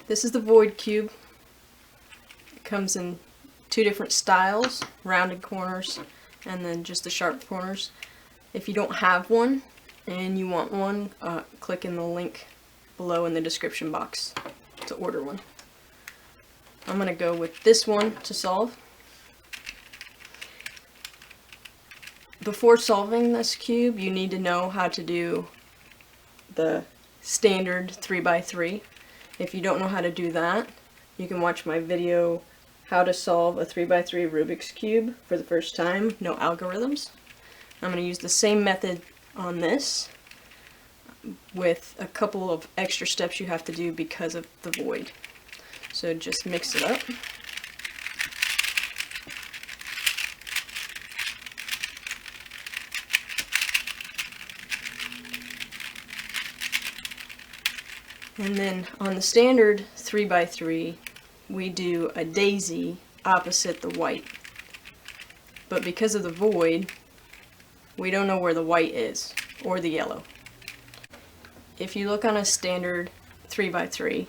This is the void cube. It comes in two different styles, rounded corners and then just the sharp corners. If you don't have one and you want one, click in the link below in the description box to order one. I'm going to go with this one to solve. Before solving this cube, you need to know how to do the standard 3x3. If you don't know how to do that, you can watch my video how to solve a 3x3 Rubik's Cube for the first time, no algorithms. I'm going to use the same method on this with a couple of extra steps you have to do because of the void. So just mix it up. And then on the standard 3x3, we do a daisy opposite the white. But because of the void, we don't know where the white is, or the yellow. If you look on a standard 3x3,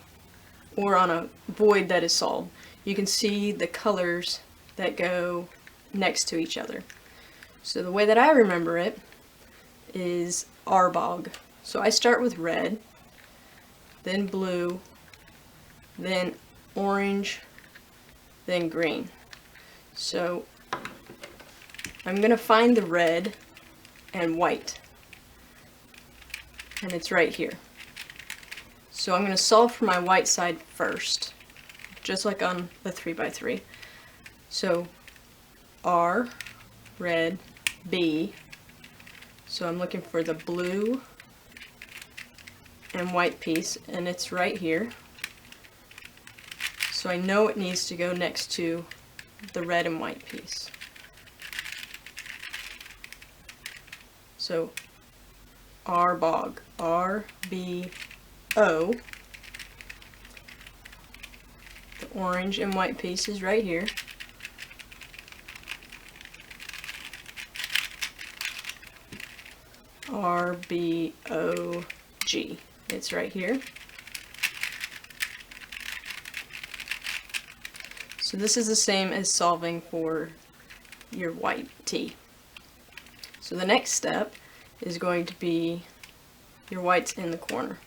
or on a void that is solved, you can see the colors that go next to each other. So the way that I remember it is arbog. So I start with red, then blue, then orange, then green. So I'm going to find the red and white, and it's right here. So I'm going to solve for my white side first, just like on the 3x3. So R, red, B, so I'm looking for the blue and white piece, and it's right here. So I know it needs to go next to the red and white piece. So arbog, R-B-O. The orange and white piece is right here. R-B-O-G. It's right here. So this is the same as solving for your white T. So the next step is going to be your whites in the corner.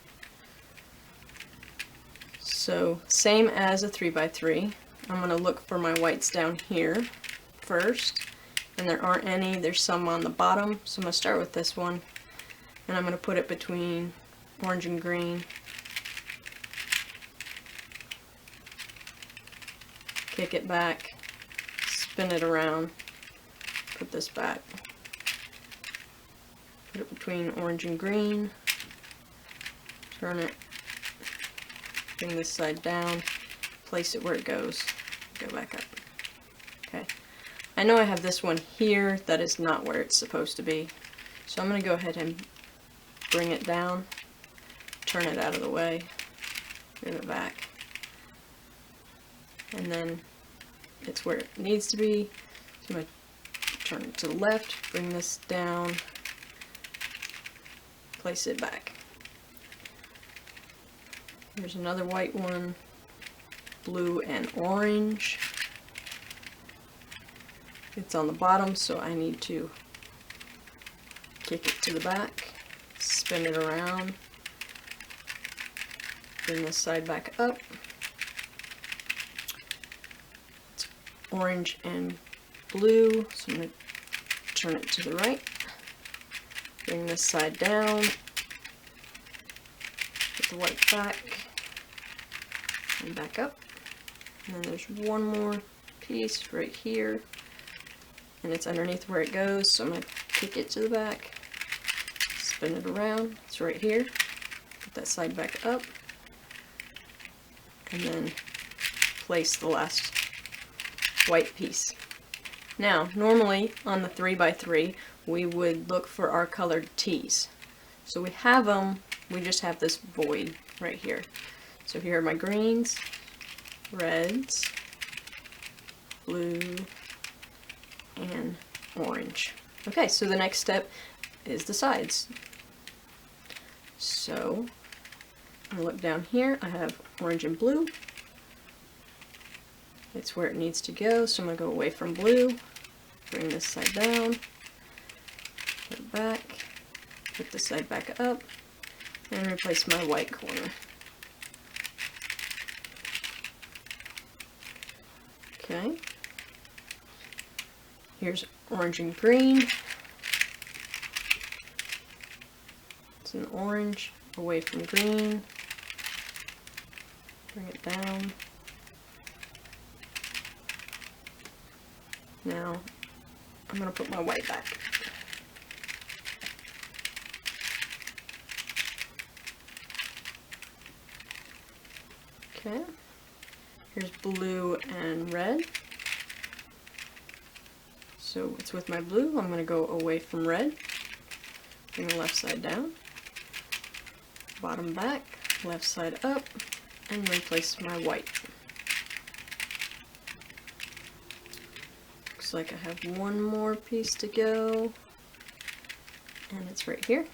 So same as a 3x3, I'm going to look for my whites down here first, and there aren't any. There's some on the bottom, so I'm going to start with this one, and I'm going to put it between orange and green. Kick it back, spin it around, put this back. Put it between orange and green, turn it, bring this side down, place it where it goes, go back up. Okay, I know I have this one here that is not where it's supposed to be, so I'm going to go ahead and bring it down, turn it out of the way, move it back, and then it's where it needs to be. So I'm going to turn it to the left, bring this down, place it back. There's another white one, blue and orange. It's on the bottom, so I need to kick it to the back, spin it around, bring this side back up. It's orange and blue, so I'm going to turn it to the right, bring this side down, put the white back, and back up. And then there's one more piece right here, and it's underneath where it goes, so I'm going to kick it to the back, spin it around, it's right here, put that side back up, and then place the last white piece. Now, normally on the 3x3, we would look for our colored T's. So we have them, we just have this void right here. So here are my greens, reds, blue, and orange. Okay, so the next step is the sides. So I look down here, I have orange and blue. It's where it needs to go, so I'm going to go away from blue, bring this side down, put it back, put this side back up, and replace my white corner. Okay. Here's orange and green. It's an orange, away from green. Bring it down. Now, I'm going to put my white back. Okay. Here's blue and red. So it's with my blue. I'm going to go away from red. Bring the left side down. Bottom back, left side up, and replace my white. Looks like I have one more piece to go, and it's right here.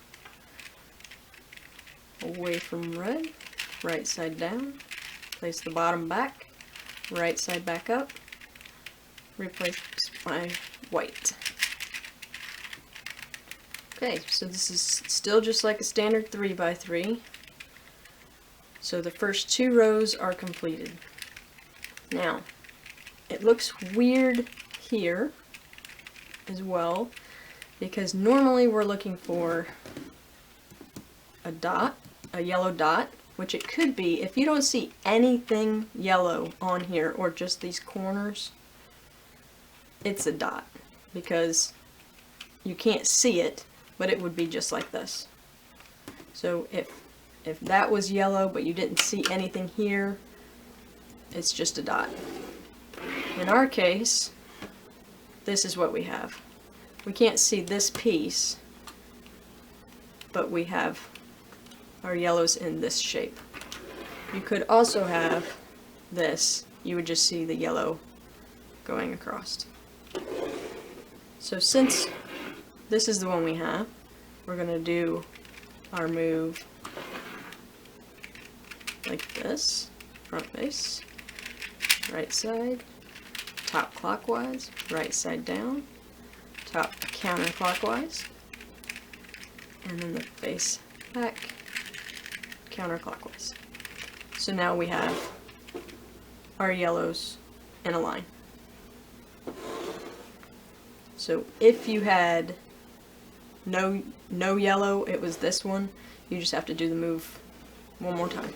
Away from red, right side down, place the bottom back, right side back up, replace my white. Okay, so this is still just like a standard 3x3. So the first 2 rows are completed. Now, it looks weird here as well, because normally we're looking for a dot, a yellow dot, which it could be. If you don't see anything yellow on here, or just these corners, it's a dot, because you can't see it, but it would be just like this. So if that was yellow but you didn't see anything here, it's just a dot. In our case, this is what we have. We can't see this piece, but we have our yellows in this shape. You could also have this. You would just see the yellow going across. So since this is the one we have, we're going to do our move like this, front face, right side, top clockwise, right side down, top counterclockwise, and then the face back, counterclockwise. So now we have our yellows in a line. So if you had no yellow, it was this one, you just have to do the move one more time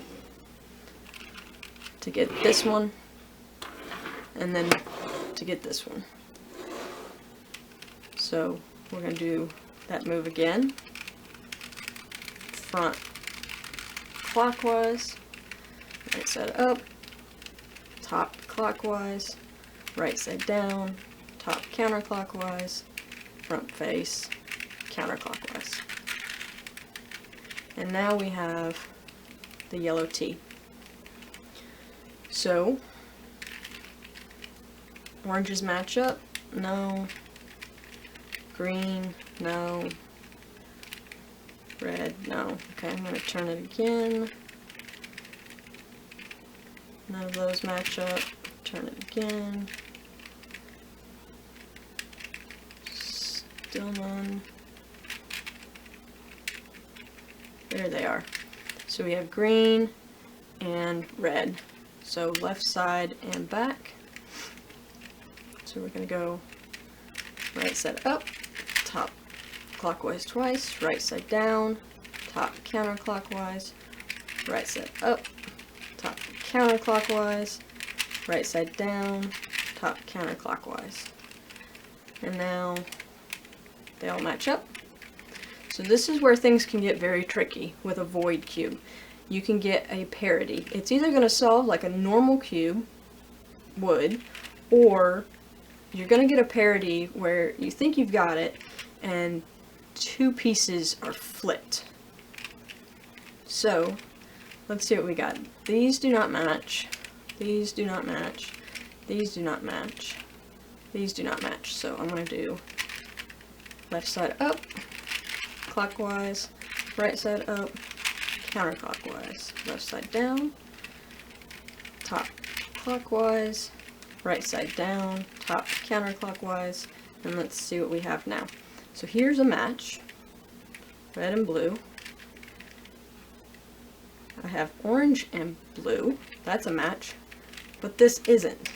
to get this one, and then to get this one. So we're going to do that move again. Front clockwise, right side up, top clockwise, right side down, top counterclockwise, front face, counterclockwise. And now we have the yellow T. So, oranges match up? No. Green? No. Red? No. Okay, I'm going to turn it again. None of those match up. Turn it again. Still none. There they are. So we have green and red. So left side and back. So we're going to go right side up, top clockwise twice, right side down, top counterclockwise, right side up, top counterclockwise, right side down, top counterclockwise. And now they all match up. So this is where things can get very tricky with a void cube. You can get a parity. It's either going to solve like a normal cube would, or you're going to get a parity where you think you've got it and 2 pieces are flipped. So let's see what we got. These do not match. These do not match. These do not match. These do not match. So I'm going to do left side up, clockwise, right side up, counterclockwise, left side down, top clockwise, right side down, top counterclockwise, and let's see what we have now. So here's a match, red and blue. I have orange and blue, that's a match, but this isn't.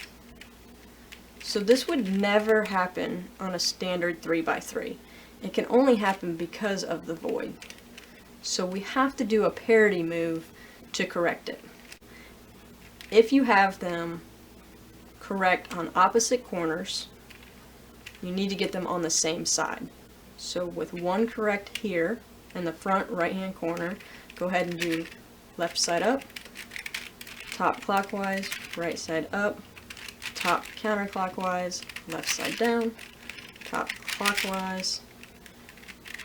So this would never happen on a standard 3x3. It can only happen because of the void. So we have to do a parity move to correct it. If you have them correct on opposite corners, you need to get them on the same side. So with one correct here in the front right hand corner, go ahead and do left side up, top clockwise, right side up, top counterclockwise, left side down, top clockwise,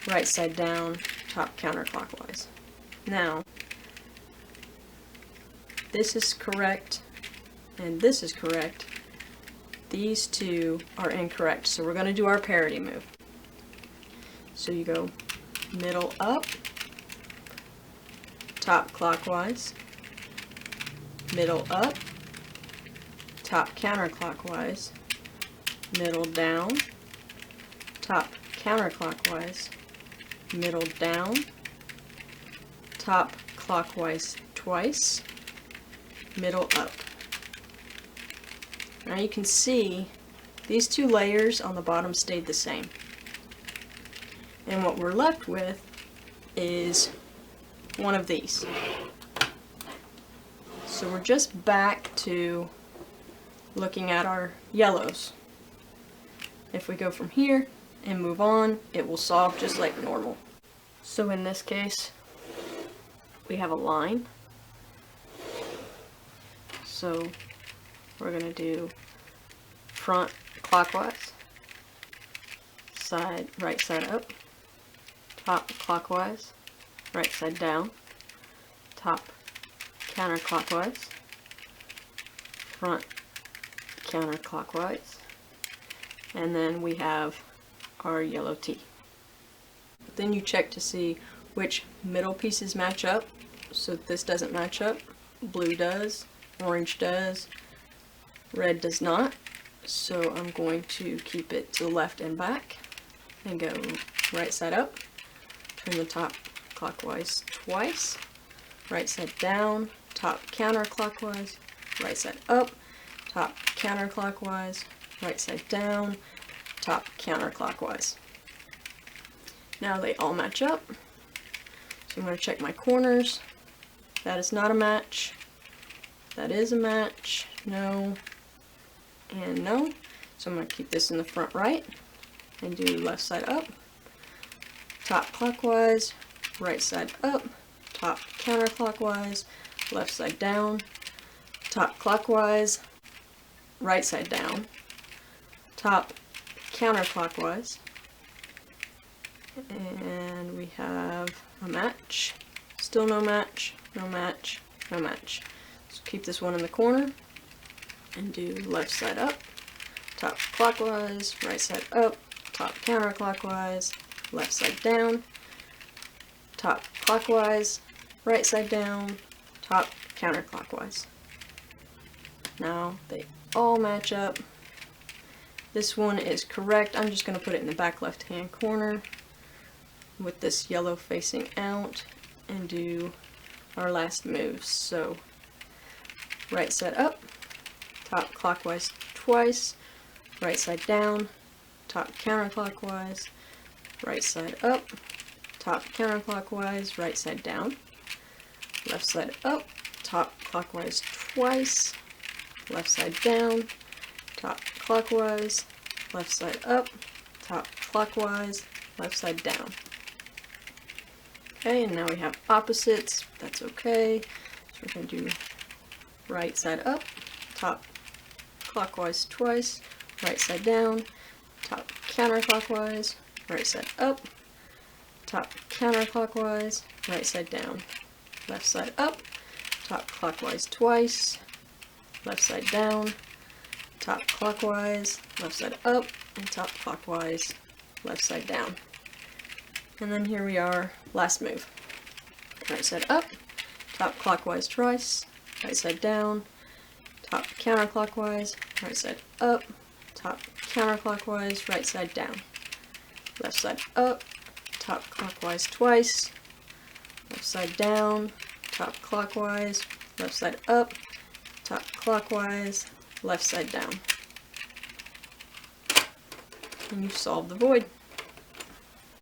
right side down, top counterclockwise. Now, this is correct and this is correct. These two are incorrect, so we're going to do our parity move. So you go middle up, top clockwise, middle up, top counterclockwise, middle down, top counterclockwise, middle down, top clockwise twice, middle up. Now you can see these two layers on the bottom stayed the same. And what we're left with is one of these. So we're just back to looking at our yellows. If we go from here and move on, it will solve just like normal. So in this case, we have a line. So we're going to do front clockwise, side right side up, top clockwise, right side down, top counterclockwise, front counterclockwise, and then we have our yellow T. Then you check to see which middle pieces match up. So this doesn't match up, blue does, orange does, red does not. So I'm going to keep it to the left and back and go right side up, turn the top clockwise twice, right side down, top counterclockwise, right side up, top counterclockwise, right side down, top counterclockwise. Now they all match up. So I'm going to check my corners. That is not a match. That is a match. No. And no. So I'm going to keep this in the front right and do left side up, top clockwise, right side up, top counterclockwise, left side down, top clockwise, right side down, top counterclockwise, and we have a match. Still no match, no match, no match. So keep this one in the corner and do left side up, top clockwise, right side up, top counterclockwise, left side down, top clockwise, right side down, top counterclockwise. Now they all match up. This one is correct. I'm just going to put it in the back left hand corner with this yellow facing out and do our last moves. So right side up, top clockwise twice, right side down, top counterclockwise, right side up, top counterclockwise, right side down, left side up, top clockwise twice, left side down, top clockwise, left side up, top clockwise, left side down. Okay, and now we have opposites. That's okay. So we're going to do right side up, top clockwise twice, right side down, top counterclockwise, right side up, top counterclockwise, right side down, left side up, top clockwise twice, left side down, top clockwise, left side up, and top clockwise, left side down. And then here we are, last move. Right side up, top clockwise twice, right side down, top counterclockwise, right side up, top counterclockwise, right side down, left side up, top clockwise twice, left side down, top clockwise, left side up, top clockwise, left side down. And you've solved the void.